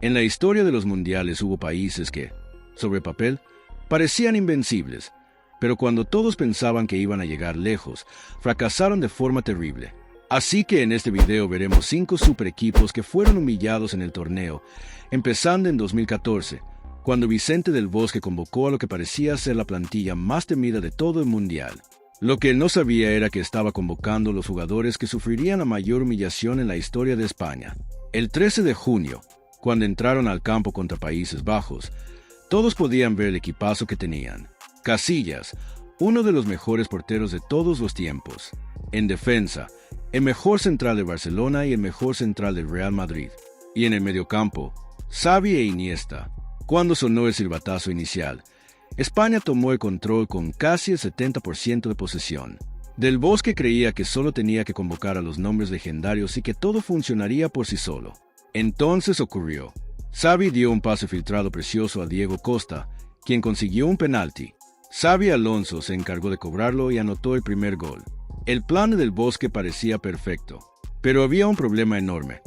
En la historia de los mundiales hubo países que, sobre papel, parecían invencibles, pero cuando todos pensaban que iban a llegar lejos, fracasaron de forma terrible. Así que en este video veremos 5 super equipos que fueron humillados en el torneo, empezando en 2014, cuando Vicente del Bosque convocó a lo que parecía ser la plantilla más temida de todo el mundial. Lo que él no sabía era que estaba convocando a los jugadores que sufrirían la mayor humillación en la historia de España. El 13 de junio, cuando entraron al campo contra Países Bajos, todos podían ver el equipazo que tenían. Casillas, uno de los mejores porteros de todos los tiempos. En defensa, el mejor central de Barcelona y el mejor central del Real Madrid. Y en el mediocampo, Xavi e Iniesta. Cuando sonó el silbatazo inicial, España tomó el control con casi el 70% de posesión. Del Bosque creía que solo tenía que convocar a los nombres legendarios y que todo funcionaría por sí solo. Entonces ocurrió. Xavi dio un pase filtrado precioso a Diego Costa, quien consiguió un penalti. Xavi Alonso se encargó de cobrarlo y anotó el primer gol. El plan Del Bosque parecía perfecto, pero había un problema enorme.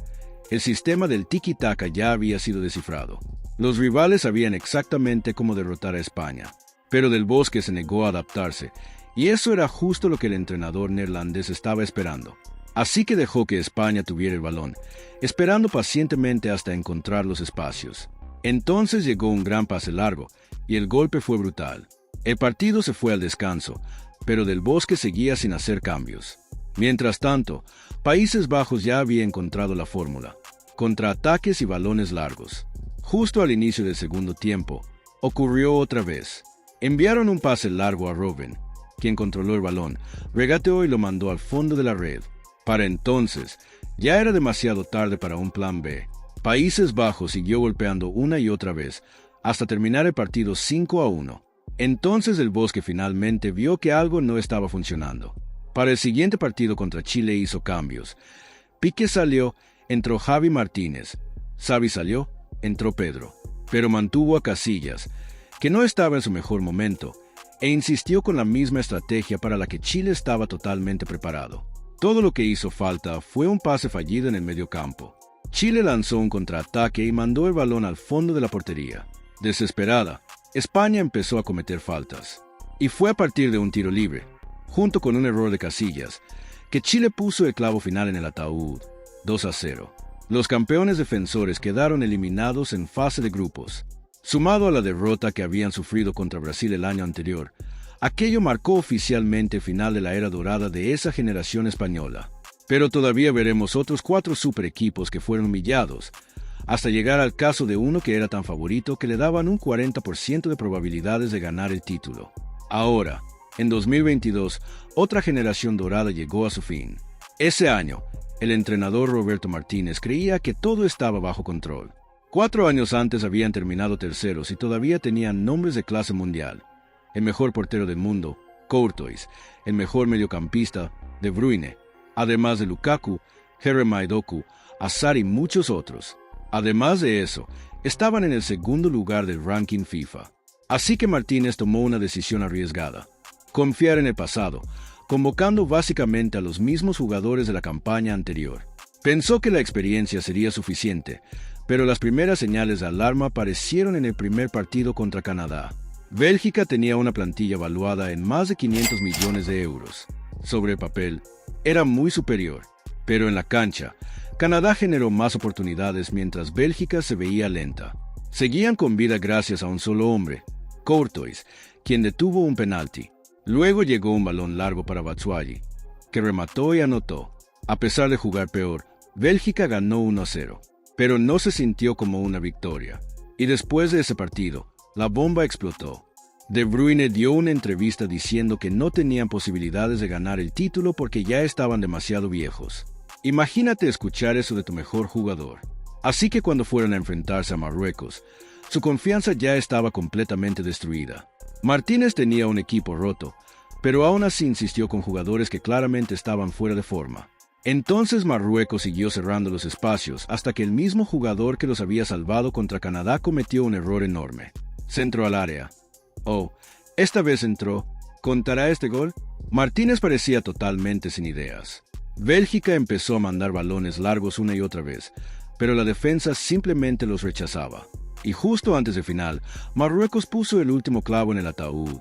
El sistema del tiki-taka ya había sido descifrado. Los rivales sabían exactamente cómo derrotar a España, pero Del Bosque se negó a adaptarse, y eso era justo lo que el entrenador neerlandés estaba esperando. Así que dejó que España tuviera el balón, esperando pacientemente hasta encontrar los espacios. Entonces llegó un gran pase largo, y el golpe fue brutal. El partido se fue al descanso, pero Del Bosque seguía sin hacer cambios. Mientras tanto, Países Bajos ya había encontrado la fórmula: contraataques y balones largos. Justo al inicio del segundo tiempo, ocurrió otra vez. Enviaron un pase largo a Robben, quien controló el balón, regateó y lo mandó al fondo de la red. Para entonces, ya era demasiado tarde para un plan B. Países Bajos siguió golpeando una y otra vez, hasta terminar el partido 5-1. Entonces Del Bosque finalmente vio que algo no estaba funcionando. Para el siguiente partido contra Chile hizo cambios. Piqué salió, entró Javi Martínez. Xavi salió, entró Pedro. Pero mantuvo a Casillas, que no estaba en su mejor momento, e insistió con la misma estrategia para la que Chile estaba totalmente preparado. Todo lo que hizo falta fue un pase fallido en el mediocampo. Chile lanzó un contraataque y mandó el balón al fondo de la portería. Desesperada, España empezó a cometer faltas. Y fue a partir de un tiro libre, junto con un error de Casillas, que Chile puso el clavo final en el ataúd, 2-0. Los campeones defensores quedaron eliminados en fase de grupos. Sumado a la derrota que habían sufrido contra Brasil el año anterior, aquello marcó oficialmente el final de la era dorada de esa generación española. Pero todavía veremos otros 4 super equipos que fueron humillados, hasta llegar al caso de uno que era tan favorito que le daban un 40% de probabilidades de ganar el título. Ahora, en 2022, otra generación dorada llegó a su fin. Ese año, el entrenador Roberto Martínez creía que todo estaba bajo control. 4 años antes habían terminado terceros y todavía tenían nombres de clase mundial. El mejor portero del mundo, Courtois; el mejor mediocampista, De Bruyne; además de Lukaku, Jeremy Doku, Hazard y muchos otros. Además de eso, estaban en el segundo lugar del ranking FIFA. Así que Martínez tomó una decisión arriesgada: confiar en el pasado, convocando básicamente a los mismos jugadores de la campaña anterior. Pensó que la experiencia sería suficiente, pero las primeras señales de alarma aparecieron en el primer partido contra Canadá. Bélgica tenía una plantilla valuada en más de 500 millones de euros. Sobre el papel, era muy superior, pero en la cancha, Canadá generó más oportunidades mientras Bélgica se veía lenta. Seguían con vida gracias a un solo hombre, Courtois, quien detuvo un penalti. Luego llegó un balón largo para Batshuayi, que remató y anotó. A pesar de jugar peor, Bélgica ganó 1-0, pero no se sintió como una victoria. Y después de ese partido, la bomba explotó. De Bruyne dio una entrevista diciendo que no tenían posibilidades de ganar el título porque ya estaban demasiado viejos. Imagínate escuchar eso de tu mejor jugador. Así que cuando fueron a enfrentarse a Marruecos, su confianza ya estaba completamente destruida. Martínez tenía un equipo roto, pero aún así insistió con jugadores que claramente estaban fuera de forma. Entonces Marruecos siguió cerrando los espacios hasta que el mismo jugador que los había salvado contra Canadá cometió un error enorme. Centro al área. Oh, esta vez entró. ¿Contará este gol? Martínez parecía totalmente sin ideas. Bélgica empezó a mandar balones largos una y otra vez, pero la defensa simplemente los rechazaba. Y justo antes del final, Marruecos puso el último clavo en el ataúd,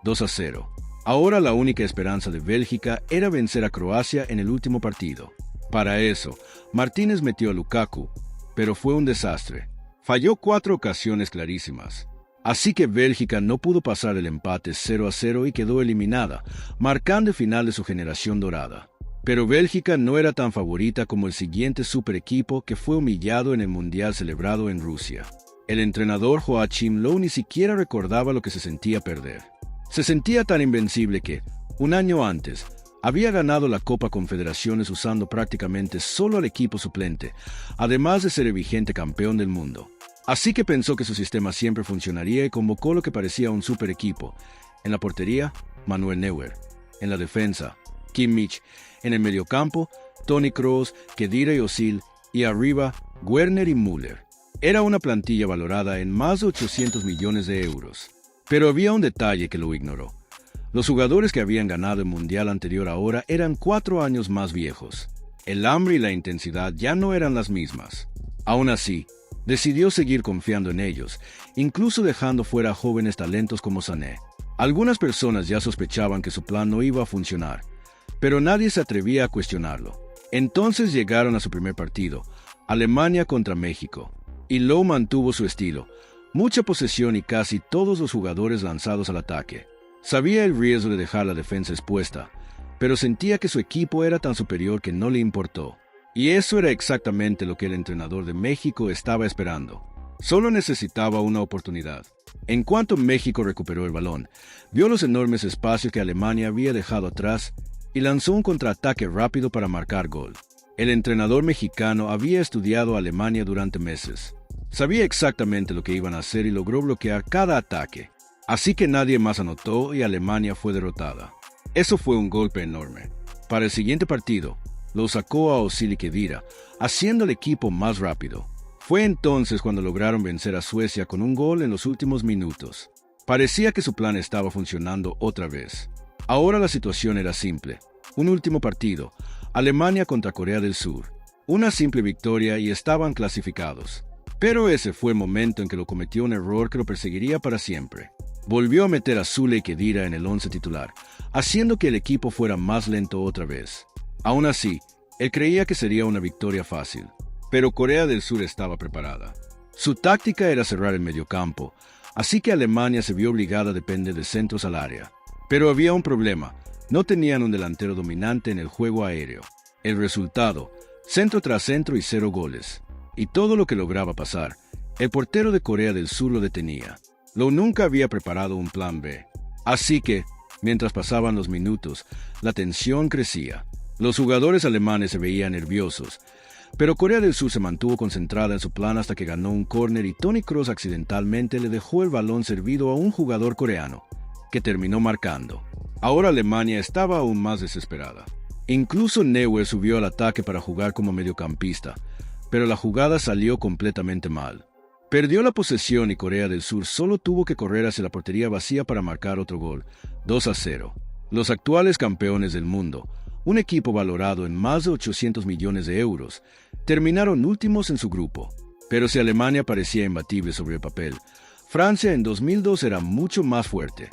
2-0. Ahora la única esperanza de Bélgica era vencer a Croacia en el último partido. Para eso, Martínez metió a Lukaku, pero fue un desastre. Falló 4 ocasiones clarísimas. Así que Bélgica no pudo pasar el empate 0-0 y quedó eliminada, marcando el final de su generación dorada. Pero Bélgica no era tan favorita como el siguiente super equipo que fue humillado en el Mundial celebrado en Rusia. El entrenador Joachim Löw ni siquiera recordaba lo que se sentía perder. Se sentía tan invencible que, un año antes, había ganado la Copa Confederaciones usando prácticamente solo al equipo suplente, además de ser el vigente campeón del mundo. Así que pensó que su sistema siempre funcionaría y convocó lo que parecía un super equipo. En la portería, Manuel Neuer. En la defensa, Kimmich. En el mediocampo, Toni Kroos, Khedira y Özil. Y arriba, Werner y Müller. Era una plantilla valorada en más de 800 millones de euros. Pero había un detalle que lo ignoró. Los jugadores que habían ganado el Mundial anterior ahora eran 4 años más viejos. El hambre y la intensidad ya no eran las mismas. Aún así, decidió seguir confiando en ellos, incluso dejando fuera a jóvenes talentos como Sané. Algunas personas ya sospechaban que su plan no iba a funcionar, pero nadie se atrevía a cuestionarlo. Entonces llegaron a su primer partido, Alemania contra México, y Löw mantuvo su estilo, mucha posesión y casi todos los jugadores lanzados al ataque. Sabía el riesgo de dejar la defensa expuesta, pero sentía que su equipo era tan superior que no le importó. Y eso era exactamente lo que el entrenador de México estaba esperando. Solo necesitaba una oportunidad. En cuanto México recuperó el balón, vio los enormes espacios que Alemania había dejado atrás y lanzó un contraataque rápido para marcar gol. El entrenador mexicano había estudiado a Alemania durante meses. Sabía exactamente lo que iban a hacer y logró bloquear cada ataque. Así que nadie más anotó y Alemania fue derrotada. Eso fue un golpe enorme. Para el siguiente partido, lo sacó a Özil y Khedira, haciendo el equipo más rápido. Fue entonces cuando lograron vencer a Suecia con un gol en los últimos minutos. Parecía que su plan estaba funcionando otra vez. Ahora la situación era simple. Un último partido, Alemania contra Corea del Sur. Una simple victoria y estaban clasificados. Pero ese fue el momento en que lo cometió un error que lo perseguiría para siempre. Volvió a meter a Süle y Khedira en el 11 titular, haciendo que el equipo fuera más lento otra vez. Aún así, él creía que sería una victoria fácil, pero Corea del Sur estaba preparada. Su táctica era cerrar el mediocampo, así que Alemania se vio obligada a depender de centros al área. Pero había un problema, no tenían un delantero dominante en el juego aéreo. El resultado, centro tras centro y 0 goles. Y todo lo que lograba pasar, el portero de Corea del Sur lo detenía. Löw nunca había preparado un plan B. Así que, mientras pasaban los minutos, la tensión crecía. Los jugadores alemanes se veían nerviosos, pero Corea del Sur se mantuvo concentrada en su plan hasta que ganó un córner y Toni Kroos accidentalmente le dejó el balón servido a un jugador coreano, que terminó marcando. Ahora Alemania estaba aún más desesperada. Incluso Neuer subió al ataque para jugar como mediocampista, pero la jugada salió completamente mal. Perdió la posesión y Corea del Sur solo tuvo que correr hacia la portería vacía para marcar otro gol, 2-0. Los actuales campeones del mundo, un equipo valorado en más de 800 millones de euros, terminaron últimos en su grupo. Pero si Alemania parecía imbatible sobre el papel, Francia en 2002 era mucho más fuerte.